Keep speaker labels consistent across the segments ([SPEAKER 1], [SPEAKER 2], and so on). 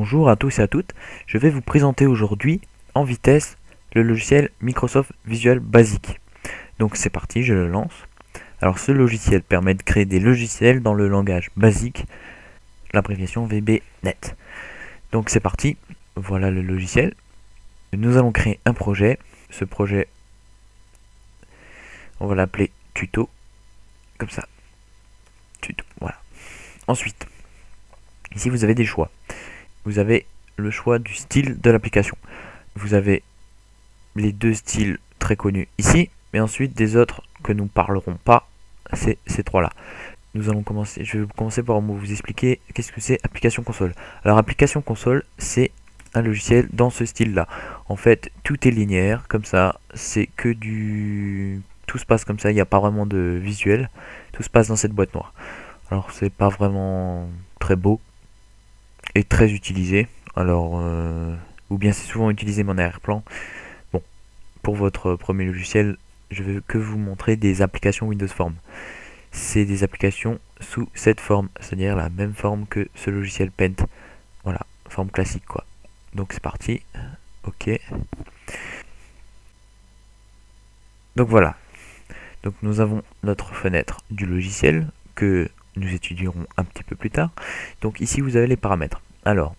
[SPEAKER 1] Bonjour à tous et à toutes, je vais vous présenter aujourd'hui en vitesse le logiciel Microsoft Visual Basic. Donc c'est parti, je le lance. Alors ce logiciel permet de créer des logiciels dans le langage BASIC, l'abréviation VBNet. Donc c'est parti, voilà le logiciel. Nous allons créer un projet. Ce projet, on va l'appeler tuto, comme ça. Tuto, voilà. Ensuite, ici vous avez des choix. Vous avez le choix du style de l'application. Vous avez les deux styles très connus ici, mais ensuite des autres que nous ne parlerons pas, c'est ces trois-là. Je vais commencer par vous expliquer qu'est-ce que c'est application console. Alors application console, c'est un logiciel dans ce style-là. En fait, tout est linéaire, comme ça, c'est que du... Tout se passe comme ça, il n'y a pas vraiment de visuel. Tout se passe dans cette boîte noire. Alors c'est pas vraiment très beau et très utilisé. Alors, ou bien c'est souvent utilisé mon arrière-plan. Bon, pour votre premier logiciel, je vais que vous montrer des applications Windows Form. C'est des applications sous cette forme, c'est-à-dire la même forme que ce logiciel Paint. Voilà, forme classique quoi. Donc c'est parti. Ok. Donc voilà. Donc nous avons notre fenêtre du logiciel que nous étudierons un petit peu plus tard. Donc ici vous avez les paramètres. Alors,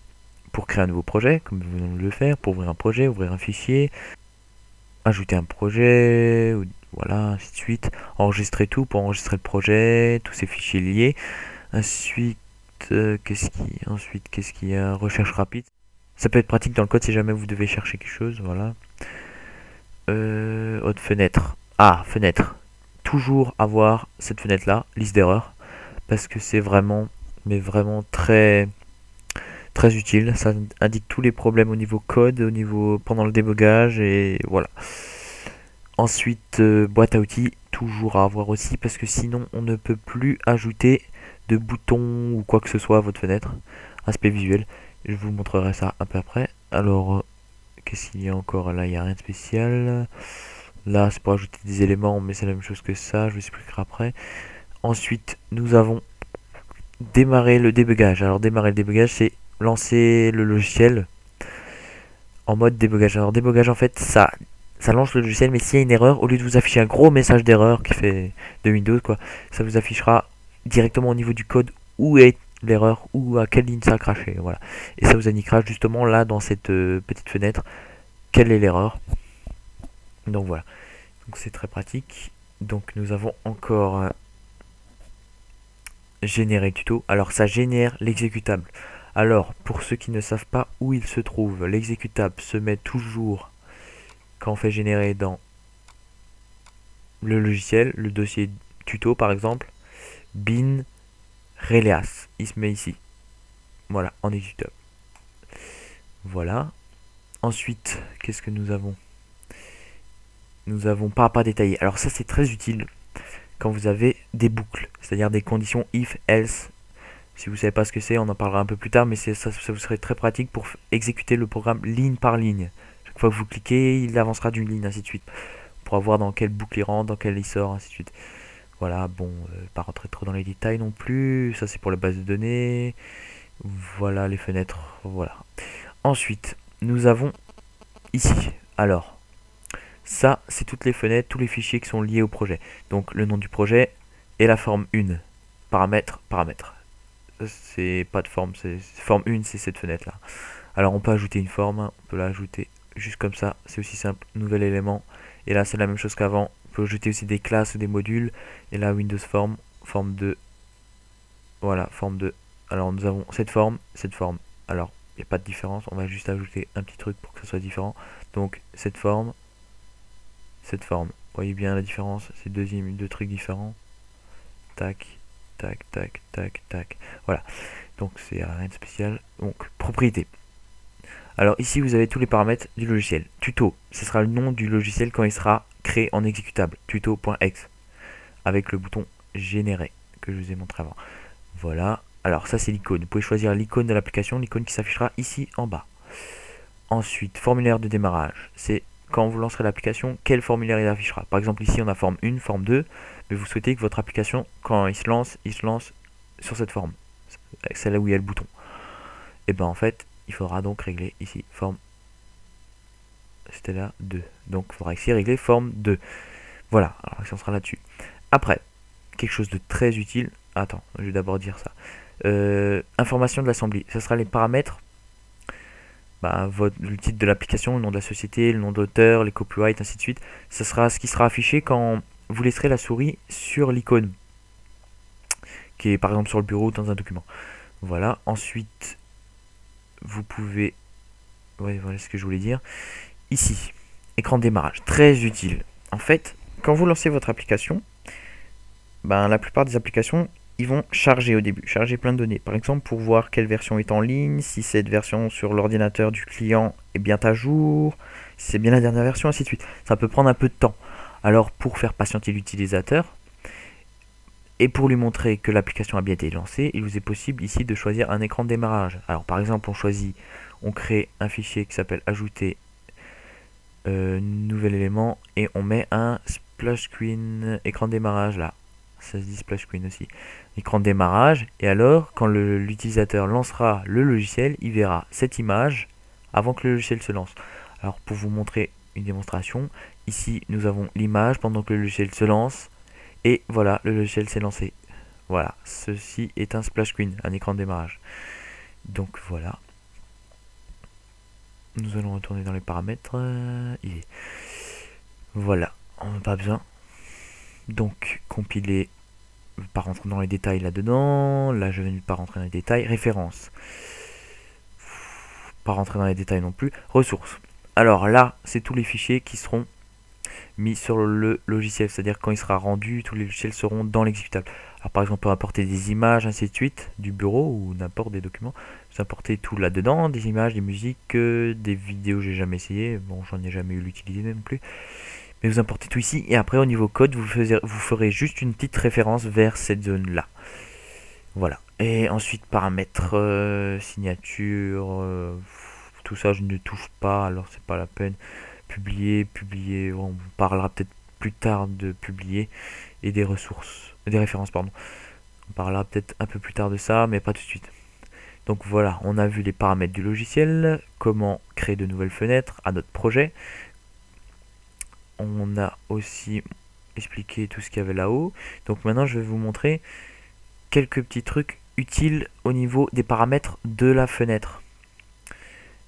[SPEAKER 1] pour créer un nouveau projet, comme nous venons de le faire, pour ouvrir un projet, ouvrir un fichier, ajouter un projet, voilà, ainsi de suite. Enregistrer tout pour enregistrer le projet, tous ces fichiers liés. Ensuite, qu'est-ce qu'il y a? Recherche rapide. Ça peut être pratique dans le code si jamais vous devez chercher quelque chose, voilà. Autre fenêtre. Ah, fenêtre. Toujours avoir cette fenêtre-là, liste d'erreurs, parce que c'est vraiment, mais vraiment très utile. Ça indique tous les problèmes au niveau code, au niveau pendant le débogage et voilà. Ensuite, boîte à outils, toujours à avoir aussi parce que sinon on ne peut plus ajouter de boutons ou quoi que ce soit à votre fenêtre. Aspect visuel, je vous montrerai ça un peu après. Alors, qu'est-ce qu'il y a encore là? Il n'y a rien de spécial. Là, c'est pour ajouter des éléments, mais c'est la même chose que ça, je vous expliquerai après. Ensuite, nous avons démarrer le débugage. Alors, démarrer le débugage, c'est lancer le logiciel en mode débugage. Alors, débugage, en fait, ça lance le logiciel, mais s'il y a une erreur, au lieu de vous afficher un gros message d'erreur qui fait de Windows, quoi, ça vous affichera directement au niveau du code où est l'erreur ou à quelle ligne ça a craché. Voilà. Et ça vous indiquera justement là dans cette petite fenêtre quelle est l'erreur. Donc voilà. Donc c'est très pratique. Donc nous avons encore générer tuto. Alors ça génère l'exécutable. Alors pour ceux qui ne savent pas où il se trouve, l'exécutable se met toujours quand on fait générer dans le logiciel, le dossier tuto par exemple, bin release, il se met ici. Voilà, en exécutable. Voilà. Ensuite, qu'est-ce que nous avons? Nous avons pas détaillé. Alors ça c'est très utile quand vous avez des boucles, c'est-à-dire des conditions if, else. Si vous savez pas ce que c'est, on en parlera un peu plus tard, mais ça vous serait très pratique pour exécuter le programme ligne par ligne. Chaque fois que vous cliquez, il avancera d'une ligne, ainsi de suite. Pour voir dans quelle boucle il rentre, dans quelle il sort, ainsi de suite. Voilà, bon, pas rentrer trop dans les détails non plus. Ça c'est pour la base de données. Voilà les fenêtres, voilà. Ensuite, nous avons ici, alors, ça c'est toutes les fenêtres, tous les fichiers qui sont liés au projet. Donc le nom du projet et la forme 1. Paramètres. C'est pas de forme, c'est forme 1, c'est cette fenêtre là. Alors on peut ajouter une forme, on peut l'ajouter juste comme ça, c'est aussi simple, nouvel élément. Et là c'est la même chose qu'avant, on peut ajouter aussi des classes ou des modules. Et là Windows Form, forme 2. Voilà, forme 2. Alors nous avons cette forme. Alors il n'y a pas de différence, on va juste ajouter un petit truc pour que ça soit différent. Donc cette forme. Vous voyez bien la différence, c'est deux trucs différents. Tac. Tac. Voilà. Donc c'est rien de spécial. Donc propriété. Alors ici vous avez tous les paramètres du logiciel. Tuto, ce sera le nom du logiciel quand il sera créé en exécutable. Tuto.exe. Avec le bouton générer que je vous ai montré avant. Voilà. Alors ça c'est l'icône. Vous pouvez choisir l'icône de l'application, l'icône qui s'affichera ici en bas. Ensuite, formulaire de démarrage. C'est quand vous lancerez l'application, quel formulaire il affichera. Par exemple ici on a forme 1, forme 2. Mais vous souhaitez que votre application, quand il se lance sur cette forme, celle-là où il y a le bouton. Et ben en fait, il faudra donc régler ici forme, c'était là 2. Donc il faudra ici régler forme 2. Voilà, alors l'action sera là-dessus. Après, quelque chose de très utile. Attends, je vais d'abord dire ça. Information de l'assembly. Ce sera les paramètres. Le titre de l'application, le nom de la société, le nom d'auteur, les copyrights, ainsi de suite. Ce sera ce qui sera affiché quand vous laisserez la souris sur l'icône, qui est par exemple sur le bureau ou dans un document. Voilà. Ensuite, vous pouvez... Ouais, voilà ce que je voulais dire. Ici, écran de démarrage. Très utile. En fait, quand vous lancez votre application, la plupart des applications, ils vont charger au début, charger plein de données. Par exemple, pour voir quelle version est en ligne, si cette version sur l'ordinateur du client est bien à jour, si c'est bien la dernière version, ainsi de suite. Ça peut prendre un peu de temps. Alors, pour faire patienter l'utilisateur, et pour lui montrer que l'application a bien été lancée, il vous est possible ici de choisir un écran de démarrage. Alors, par exemple, on crée un fichier qui s'appelle ajouter nouvel élément, et on met un splash screen écran de démarrage là. Ça se dit splash screen aussi. Écran de démarrage, et alors quand l'utilisateur lancera le logiciel, il verra cette image avant que le logiciel se lance. Alors pour vous montrer une démonstration, ici nous avons l'image pendant que le logiciel se lance, et voilà, le logiciel s'est lancé. Voilà, ceci est un splash screen, un écran de démarrage. Donc voilà. Nous allons retourner dans les paramètres. Voilà, on n'a pas besoin. Donc compiler, pas rentrer dans les détails là-dedans. Là je vais pas rentrer dans les détails. Référence, pas rentrer dans les détails non plus. Ressources, alors là c'est tous les fichiers qui seront mis sur le logiciel, c'est-à-dire quand il sera rendu, tous les logiciels seront dans l'exécutable. Alors par exemple on peut importer des images, ainsi de suite, du bureau ou n'importe des documents. Vous importez tout là-dedans, des images, des musiques, des vidéos, j'ai jamais essayé, bon j'en ai jamais eu l'utilité non plus. Mais vous importez tout ici, et après au niveau code, vous ferez juste une petite référence vers cette zone-là. Voilà. Et ensuite paramètres, signature, tout ça je ne touche pas, alors c'est pas la peine. Publier, on parlera peut-être plus tard de publier, et des ressources, des références pardon. On parlera peut-être un peu plus tard de ça, mais pas tout de suite. Donc voilà, on a vu les paramètres du logiciel, comment créer de nouvelles fenêtres à notre projet. On a aussi expliqué tout ce qu'il y avait là-haut. Donc maintenant je vais vous montrer quelques petits trucs utiles au niveau des paramètres de la fenêtre.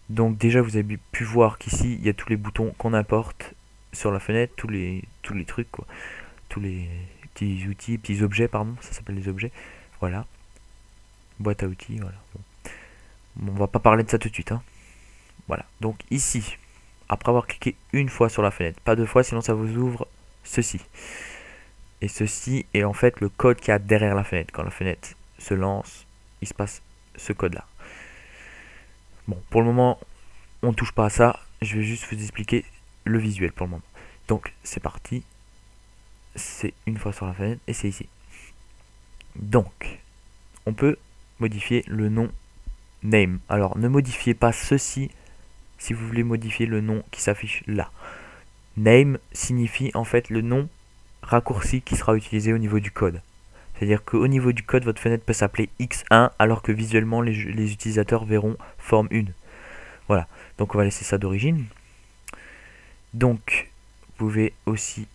[SPEAKER 1] Donc déjà vous avez pu voir qu'ici il y a tous les boutons qu'on importe sur la fenêtre, tous les trucs quoi, tous les petits outils, petits objets pardon, ça s'appelle des objets. Voilà, boîte à outils, voilà. Bon, on va pas parler de ça tout de suite hein. Voilà, donc ici, après avoir cliqué une fois sur la fenêtre, pas deux fois sinon ça vous ouvre ceci. Et ceci est en fait le code qu'il y a derrière la fenêtre. Quand la fenêtre se lance, il se passe ce code là. Bon, pour le moment, on ne touche pas à ça. Je vais juste vous expliquer le visuel pour le moment. Donc, c'est parti. C'est une fois sur la fenêtre et c'est ici. Donc, on peut modifier le nom name. Alors, ne modifiez pas ceci si vous voulez modifier le nom qui s'affiche là. Name signifie en fait le nom raccourci qui sera utilisé au niveau du code. C'est-à-dire qu'au niveau du code, votre fenêtre peut s'appeler X1 alors que visuellement les utilisateurs verront forme 1. Voilà, donc on va laisser ça d'origine. Donc vous pouvez aussi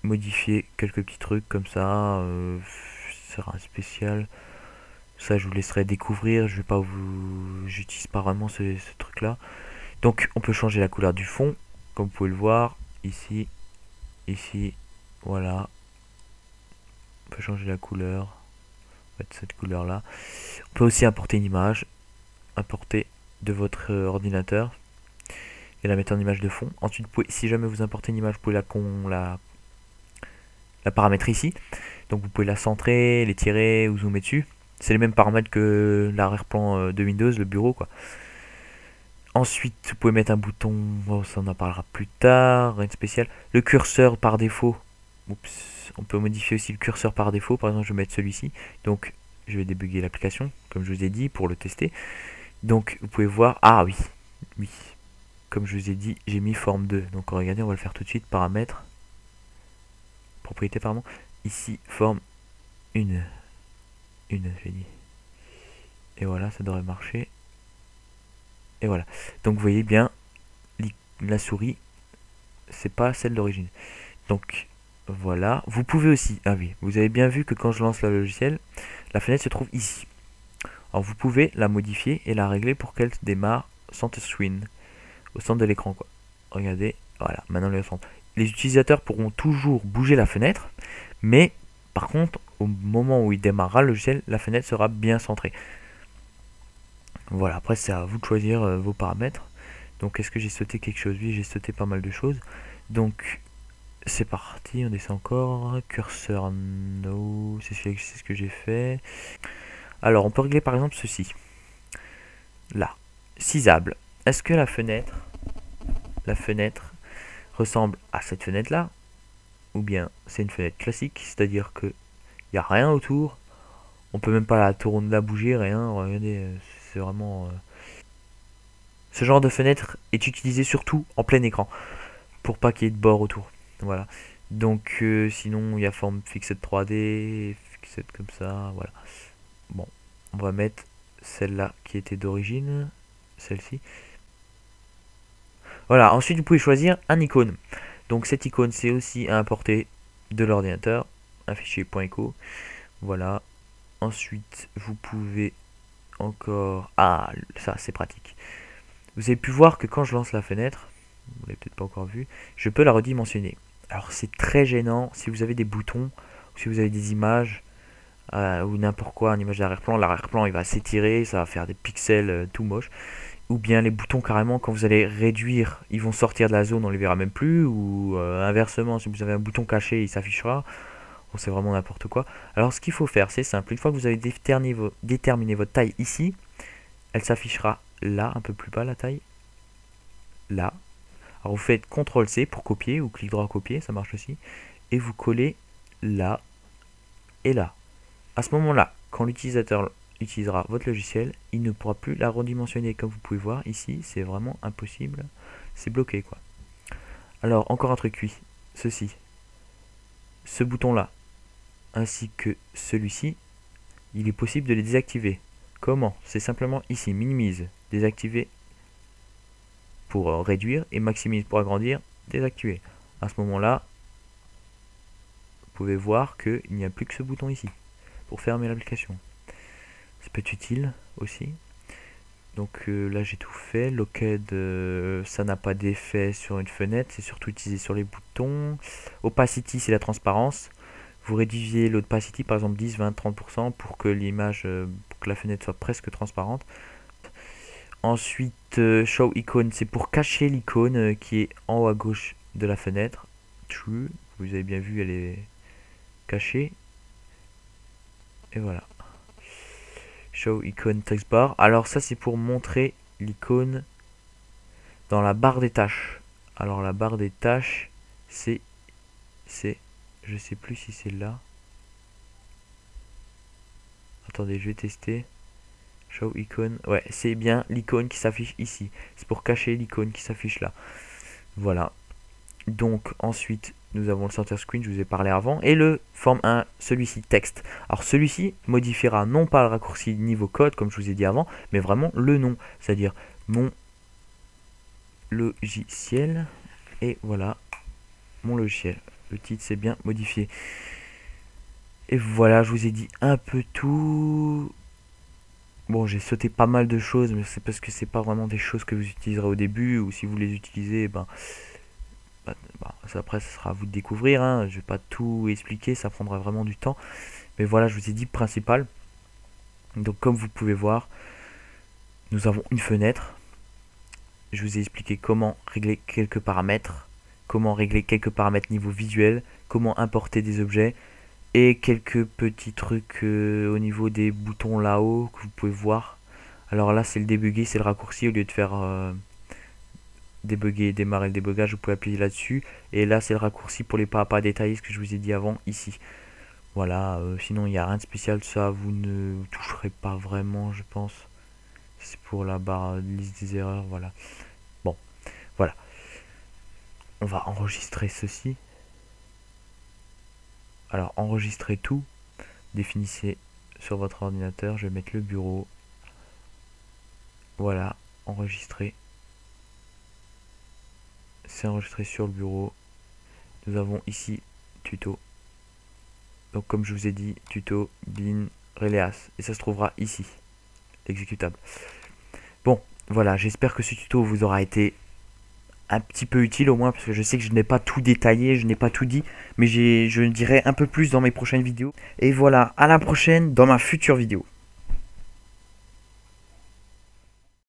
[SPEAKER 1] modifier quelques petits trucs comme ça. Ça sera un spécial. Ça je vous laisserai découvrir. Je vais pas j'utilise pas vraiment ce truc là. Donc on peut changer la couleur du fond, comme vous pouvez le voir ici, voilà. On peut changer la couleur, mettre cette couleur là. On peut aussi importer une image, importer de votre ordinateur et la mettre en image de fond. Ensuite, si jamais vous importez une image, vous pouvez la paramétrer ici. Donc vous pouvez la centrer, l'étirer ou zoomer dessus. C'est les mêmes paramètres que l'arrière-plan de Windows, le bureau quoi. Ensuite, vous pouvez mettre un bouton, ça on en parlera plus tard, rien de spécial. Le curseur par défaut, on peut modifier aussi le curseur par défaut. Par exemple, je vais mettre celui-ci. Donc, je vais débugger l'application, comme je vous ai dit, pour le tester. Donc, vous pouvez voir, ah oui, comme je vous ai dit, j'ai mis forme 2. Donc, regardez, on va le faire tout de suite, paramètres, propriété, pardon. Ici, forme 1, j'ai dit. Et voilà, ça devrait marcher. Et voilà. Donc vous voyez bien, la souris, c'est pas celle d'origine. Donc voilà. Vous pouvez aussi, ah oui, vous avez bien vu que quand je lance le logiciel, la fenêtre se trouve ici. Alors vous pouvez la modifier et la régler pour qu'elle démarre center screen, au centre de l'écran quoi. Regardez, voilà, maintenant elle est au centre. Les utilisateurs pourront toujours bouger la fenêtre, mais par contre, au moment où il démarrera le logiciel, la fenêtre sera bien centrée. Voilà, après c'est à vous de choisir vos paramètres. Donc est-ce que j'ai sauté quelque chose? Oui, j'ai sauté pas mal de choses. Donc c'est parti, on descend encore. Curseur, no, c'est ce que j'ai fait. Alors on peut régler par exemple ceci. Là, scisable. Est-ce que la fenêtre ressemble à cette fenêtre là? Ou bien c'est une fenêtre classique, c'est-à-dire que il n'y a rien autour. On peut même pas la tourner, la bouger, rien. Regardez, c'est vraiment... Ce genre de fenêtre est utilisé surtout en plein écran, pour pas qu'il y ait de bord autour. Voilà. Donc sinon il y a forme fixed 3D, fixed comme ça, voilà. Bon, on va mettre celle-là qui était d'origine, celle-ci. Voilà, ensuite vous pouvez choisir un icône. Donc cette icône c'est aussi à importer de l'ordinateur, un fichier .eco. Voilà. Ensuite vous pouvez encore... Ah, ça c'est pratique. Vous avez pu voir que quand je lance la fenêtre, vous l'avez peut-être pas encore vu, je peux la redimensionner. Alors c'est très gênant si vous avez des boutons, ou si vous avez des images, ou n'importe quoi, une image l'arrière-plan il va s'étirer, ça va faire des pixels tout moches. Ou bien les boutons carrément, quand vous allez réduire, ils vont sortir de la zone, on les verra même plus. Ou inversement, si vous avez un bouton caché, il s'affichera. Bon, c'est vraiment n'importe quoi. Alors ce qu'il faut faire, c'est simple. Une fois que vous avez déterminé votre taille ici, elle s'affichera là, un peu plus bas la taille. Là. Alors vous faites CTRL-C pour copier, ou clic droit copier, ça marche aussi. Et vous collez là et là. À ce moment-là, quand l'utilisateur utilisera votre logiciel, il ne pourra plus la redimensionner. Comme vous pouvez voir ici, c'est vraiment impossible. C'est bloqué quoi. Alors encore un truc oui, ceci. Ce bouton-là, ainsi que celui-ci, il est possible de les désactiver. Comment? C'est simplement ici, minimise, désactiver pour réduire et maximise pour agrandir, désactiver. À ce moment-là, vous pouvez voir qu'il n'y a plus que ce bouton ici pour fermer l'application. Ça peut être utile aussi. Donc là j'ai tout fait. Locked, ça n'a pas d'effet sur une fenêtre, c'est surtout utilisé sur les boutons. Opacity, c'est la transparence. Vous réduisez l'opacity par exemple 10, 20, 30% pour que l'image, pour que la fenêtre soit presque transparente. Ensuite, show icon, c'est pour cacher l'icône qui est en haut à gauche de la fenêtre. True, vous avez bien vu, elle est cachée. Et voilà. Show icon text bar. Alors ça c'est pour montrer l'icône dans la barre des tâches. Alors la barre des tâches, c'est, je sais plus si c'est là. Attendez, je vais tester. Show icon, ouais, c'est bien l'icône qui s'affiche ici. C'est pour cacher l'icône qui s'affiche là. Voilà. Donc ensuite, nous avons le center screen, je vous ai parlé avant, et le form 1, celui-ci texte. Alors celui-ci modifiera non pas le raccourci niveau code, comme je vous ai dit avant, mais vraiment le nom, c'est-à-dire mon logiciel, et voilà, mon logiciel. Le titre c'est bien modifié. Et voilà, je vous ai dit un peu tout. Bon, j'ai sauté pas mal de choses, mais c'est parce que c'est pas vraiment des choses que vous utiliserez au début, ou si vous les utilisez, ben, après, ça sera à vous de découvrir. Hein. Je vais pas tout expliquer, ça prendra vraiment du temps. Mais voilà, je vous ai dit principal. Donc, comme vous pouvez voir, nous avons une fenêtre. Je vous ai expliqué comment régler quelques paramètres, niveau visuel, comment importer des objets, et quelques petits trucs au niveau des boutons là-haut que vous pouvez voir. Alors là, c'est le débugger, c'est le raccourci au lieu de faire débugger, démarrer le débugage, vous pouvez appuyer là-dessus. Et là, c'est le raccourci pour les pas détaillés, ce que je vous ai dit avant ici. Voilà, sinon il n'y a rien de spécial, ça vous ne toucherez pas vraiment, je pense. C'est pour la barre liste des erreurs, voilà. Bon, voilà. On va enregistrer ceci. Alors, enregistrez tout. Définissez sur votre ordinateur, je vais mettre le bureau. Voilà, enregistré. C'est enregistré sur le bureau. Nous avons ici tuto. Donc comme je vous ai dit, tuto, bin, release. Et ça se trouvera ici, l'exécutable. Bon, voilà, j'espère que ce tuto vous aura été un petit peu utile au moins, parce que je sais que je n'ai pas tout détaillé, je n'ai pas tout dit, mais je dirai un peu plus dans mes prochaines vidéos. Et voilà, à la prochaine dans ma future vidéo.